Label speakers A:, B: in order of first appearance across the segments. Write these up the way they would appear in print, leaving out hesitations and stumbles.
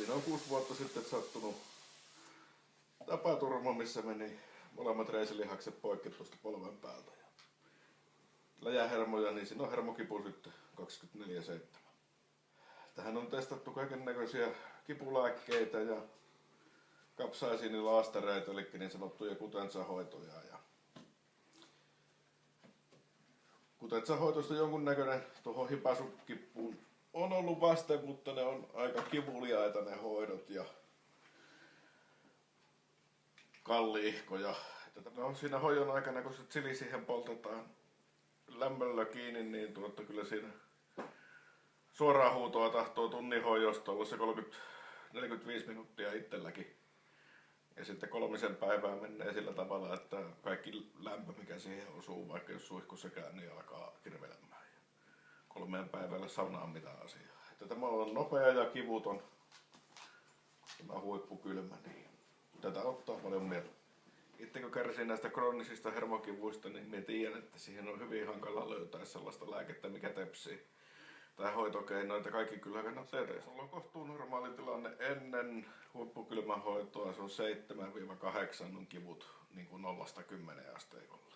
A: siinä on 6 vuotta sitten sattunut tapaturma, missä meni molemmat reisilihakset poikki tuosta polven päältä. Läjähermoja, niin siinä on hermokipu sitten 24/7. Tähän on testattu kaiken näköisiä kipulääkkeitä ja kapsaisiinilaastareita, eli niin sanottuja kutentsahoitoja. Kutentsahoitosta jonkunnäköinen tuohon hipasukkipuun on ollut vaste, mutta ne on aika kivuliaita ne hoidot ja kalliihkoja. No, siinä hoidon aikana, kun se chili siihen poltetaan lämmöllä kiinni, niin kyllä siinä suoraa huutoa tahtoo tunnin hoidosta olla se 30-45 minuuttia itselläkin. Ja sitten 3 päivää menee sillä tavalla, että kaikki lämpö, mikä siihen osuu, vaikka jos suihku sekään, niin alkaa kirvelemään. 3 päivällä saunaan mitään asiaa. Että tämä on nopea ja kivuton, tämä huippukylmä, niin tätä ottaa paljon mieltä. Itse kun kärsin näistä kroonisista hermokivuista, niin minä tiedän, että siihen on hyvin hankala löytää sellaista lääkettä, mikä tepsii. Tai hoitokeinoita, kaikki kyllä kannattaa tehdä. Sulla on kohtuun normaali tilanne ennen huippukylmähoitoa, se on 7-8 on kivut niin kuin 0-10 asteikolla.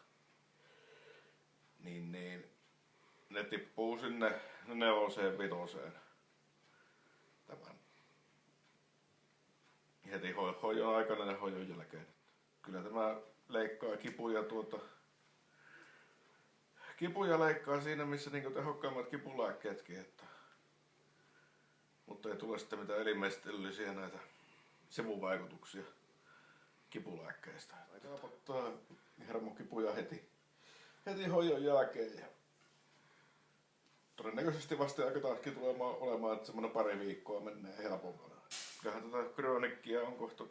A: Niin, ne tippuu sinne 4-5 tämän. Heti hoidon aikana ja hoidon jälkeen. Kyllä tämä leikkaa kipuja leikkaa siinä, missä niinku tehokkaimmat kipulääkkeetkin, mutta ei tule sitten mitään elimestöllisiä näitä sivuvaikutuksia kipulääkkeistä. Aika helpottaa hermokipuja heti hoidon jälkeen. Ja todennäköisesti vasta aika taaskin tulee olemaan, että semmoinen 2 viikkoa menee helpompana. Kyllähän tätä kroonikkia on kohta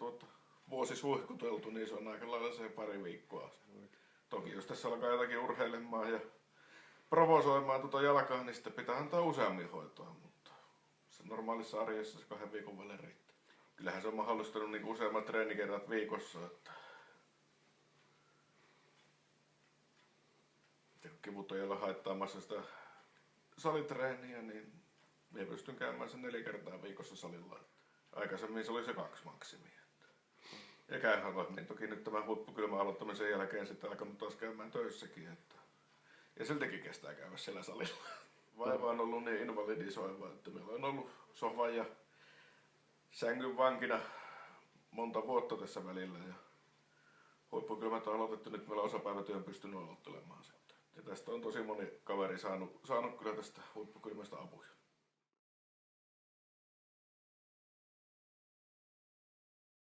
A: vuosi suihkuteltu, niin se on aika lailla se 2 viikkoa. Toki jos tässä alkaa jotakin urheilemaan ja provosoimaan jalkaa, niin sitten pitää antaa useammin hoitoa, mutta se normaalissa arjessa se 2 viikon välein riittää. Kyllähän se on mahdollistanut niin useammat treenikerrat viikossa, että kun kivut on jolla haittaamassa sitä salitreeniä, niin minä pystyn käymään sen 4 kertaa viikossa salilla. Aikaisemmin se oli se 2 maksimia. Ja käyhän niin toki nyt tämän huippukylmän aloittamisen jälkeen sitten alkanut taas käymään töissäkin. Ja siltikin kestää käydä siellä salilla. Vaiva on ollut niin invalidisoiva, että meillä on ollut sohvan ja sängyn vankina monta vuotta tässä välillä. Ja huippukylmät on aloitettu, nyt meillä osapäivätyön pystynyt aloittelemaan sitten. Ja tästä on tosi moni kaveri saanut kyllä tästä huippukylmästä apuja.